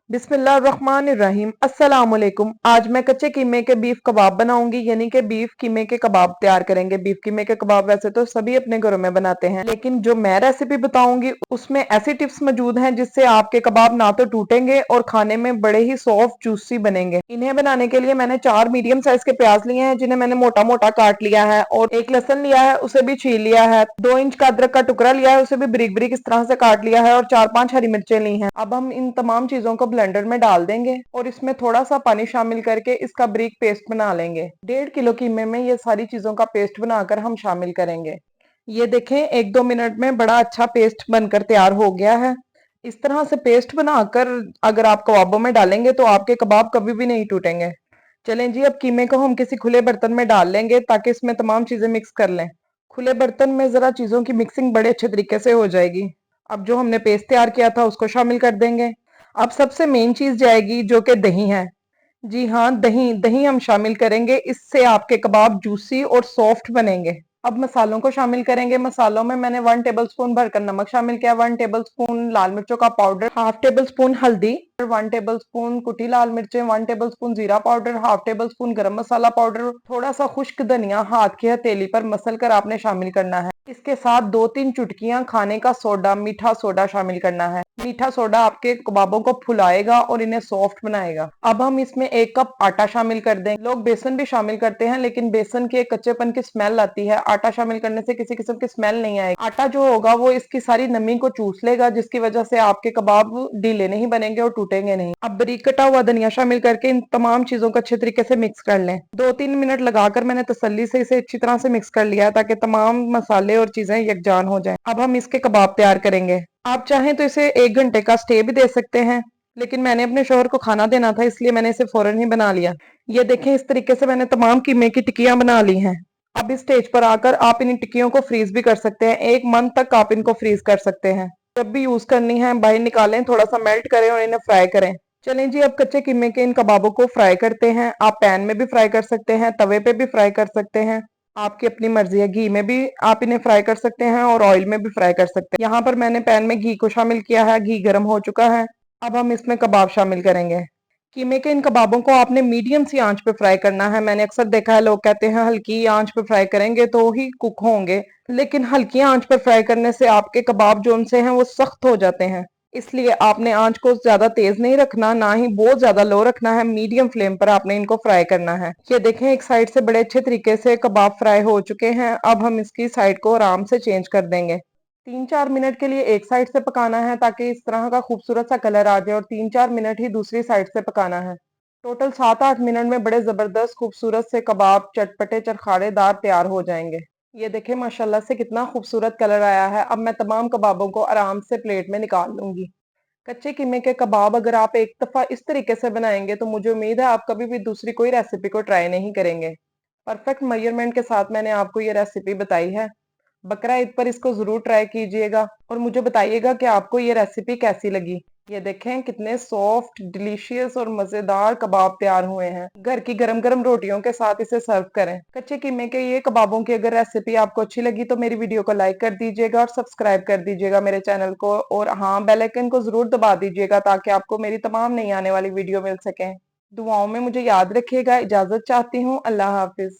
बिस्मिल्लाहिर्रहमानिर्रहीम अस्सलाम वालेकुम। आज मैं कच्चे कीमे के बीफ कबाब बनाऊंगी, यानी कि बीफ कीमे के कबाब तैयार करेंगे। बीफ कीमे के कबाब वैसे तो सभी अपने घरों में बनाते हैं, लेकिन जो मैं रेसिपी बताऊंगी उसमें ऐसी टिप्स मौजूद हैं जिससे आपके कबाब ना तो टूटेंगे और खाने में बड़े ही सॉफ्ट जूसी बनेंगे। इन्हें बनाने के लिए मैंने 4 मीडियम साइज के प्याज लिए हैं, जिन्हें मैंने मोटा मोटा काट लिया है, और 1 लहसुन लिया है, उसे भी छील लिया है। 2 इंच का अदरक का टुकड़ा लिया है, उसे भी बारीक बारीक इस तरह से काट लिया है, और 4-5 हरी मिर्चें ली हैं। अब हम इन तमाम चीजों को ब्लेंडर में डाल देंगे और इसमें थोड़ा सा पानी शामिल करके इसका बारीक पेस्ट बना लेंगे। 1.5 किलो कीमे में ये सारी चीजों का पेस्ट बनाकर हम शामिल करेंगे। ये देखें, 1-2 मिनट में बड़ा अच्छा पेस्ट बनकर तैयार हो गया है। इस तरह से पेस्ट बनाकर अगर आप कबाबों में डालेंगे तो आपके कबाब कभी भी नहीं टूटेंगे। चलें जी, अब कीमे को हम किसी खुले बर्तन में डाल लेंगे ताकि इसमें तमाम चीजें मिक्स कर लें। खुले बर्तन में जरा चीजों की मिक्सिंग बड़े अच्छे तरीके से हो जाएगी। अब जो हमने पेस्ट तैयार किया था उसको शामिल कर देंगे। अब सबसे मेन चीज जाएगी जो कि दही है। जी हाँ, दही दही हम शामिल करेंगे, इससे आपके कबाब जूसी और सॉफ्ट बनेंगे। अब मसालों को शामिल करेंगे। मसालों में मैंने 1 टेबल स्पून भरकर नमक शामिल किया, 1 टेबल स्पून लाल मिर्चों का पाउडर, हाफ टेबल स्पून हल्दी, 1 टेबल स्पून कुटी लाल मिर्चें, 1 टेबल स्पून जीरा पाउडर, हाफ टेबल स्पून गरम मसाला पाउडर, थोड़ा सा खुश्क धनिया हाथ की हथेली पर मसल कर आपने शामिल करना है। इसके साथ 2-3 चुटकियां खाने का सोडा, मीठा सोडा शामिल करना है। मीठा सोडा आपके कबाबों को फुलाएगा और इन्हें सॉफ्ट बनाएगा। अब हम इसमें 1 कप आटा शामिल कर दें। लोग बेसन भी शामिल करते हैं, लेकिन बेसन के कच्चेपन की स्मेल आती है। आटा शामिल करने से किसी किस्म की स्मेल नहीं आएगी। आटा जो होगा वो इसकी सारी नमी को चूस लेगा, जिसकी वजह से आपके कबाब ढीले नहीं बनेंगे और टूटेंगे नहीं। अब बारीक कटा हुआ धनिया शामिल करके इन तमाम चीजों को अच्छे तरीके से मिक्स कर लें। 2-3 मिनट लगाकर मैंने तसल्ली से इसे अच्छी तरह से मिक्स कर लिया है ताकि तमाम मसाले और चीजें यकजान हो जाएं। अब हम इसके कबाब तैयार करेंगे। आप चाहें तो इसे 1 घंटे का स्टे भी दे सकते हैं, लेकिन मैंने अपने शोहर को खाना देना था, इसलिए मैंने इसे फौरन ही बना लिया। ये देखें, इस तरीके से मैंने तमाम कीमे की टिक्कियां बना ली हैं। अब इस स्टेज पर आकर आप इन टिक्कियों को फ्रीज भी कर सकते हैं। 1 मंथ तक आप इनको फ्रीज कर सकते हैं। जब भी यूज करनी है बाहर निकालें, थोड़ा सा मेल्ट करें और इन्हें फ्राई करें। चलें जी, अब कच्चे कीमे के इन कबाबों को फ्राई करते हैं। आप पैन में भी फ्राई कर सकते हैं, तवे पे भी फ्राई कर सकते हैं, आपकी अपनी मर्जी है। घी में भी आप इन्हें फ्राई कर सकते हैं और ऑयल में भी फ्राई कर सकते हैं। यहाँ पर मैंने पैन में घी को शामिल किया है, घी गर्म हो चुका है। अब हम इसमें कबाब शामिल करेंगे। कीमे के इन कबाबों को आपने मीडियम सी आंच पे फ्राई करना है। मैंने अक्सर देखा है लोग कहते हैं हल्की आंच पे फ्राई करेंगे तो ही कुक होंगे, लेकिन हल्की आंच पर फ्राई करने से आपके कबाब जो उनसे हैं वो सख्त हो जाते हैं। इसलिए आपने आंच को ज्यादा तेज नहीं रखना, ना ही बहुत ज्यादा लो रखना है। मीडियम फ्लेम पर आपने इनको फ्राई करना है। ये देखें, एक साइड से बड़े अच्छे तरीके से कबाब फ्राई हो चुके हैं। अब हम इसकी साइड को आराम से चेंज कर देंगे। 3-4 मिनट के लिए एक साइड से पकाना है ताकि इस तरह का खूबसूरत सा कलर आ जाए, और 3-4 मिनट ही दूसरी साइड से पकाना है। टोटल 7-8 मिनट में बड़े जबरदस्त खूबसूरत से कबाब चटपटे चरखाड़ेदार तैयार हो जाएंगे। ये देखें, माशाल्लाह से कितना खूबसूरत कलर आया है। अब मैं तमाम कबाबों को आराम से प्लेट में निकाल लूंगी। कच्चे कीमे के कबाब अगर आप एक दफा इस तरीके से बनाएंगे तो मुझे उम्मीद है आप कभी भी दूसरी कोई रेसिपी को ट्राई नहीं करेंगे। परफेक्ट मेजरमेंट के साथ मैंने आपको ये रेसिपी बताई है। बकरा ईद पर इसको जरूर ट्राई कीजिएगा और मुझे बताइएगा कि आपको ये रेसिपी कैसी लगी। ये देखें, कितने सॉफ्ट, डिलीशियस और मजेदार कबाब तैयार हुए हैं। घर की गरम गरम रोटियों के साथ इसे सर्व करें। कच्चे कीमे के ये कबाबों की अगर रेसिपी आपको अच्छी लगी तो मेरी वीडियो को लाइक कर दीजिएगा और सब्सक्राइब कर दीजिएगा मेरे चैनल को, और हाँ, बेल आइकन को जरूर दबा दीजिएगा ताकि आपको मेरी तमाम नई आने वाली वीडियो मिल सके। दुआओं में मुझे याद रखिएगा। इजाजत चाहती हूँ। अल्लाह हाफिज।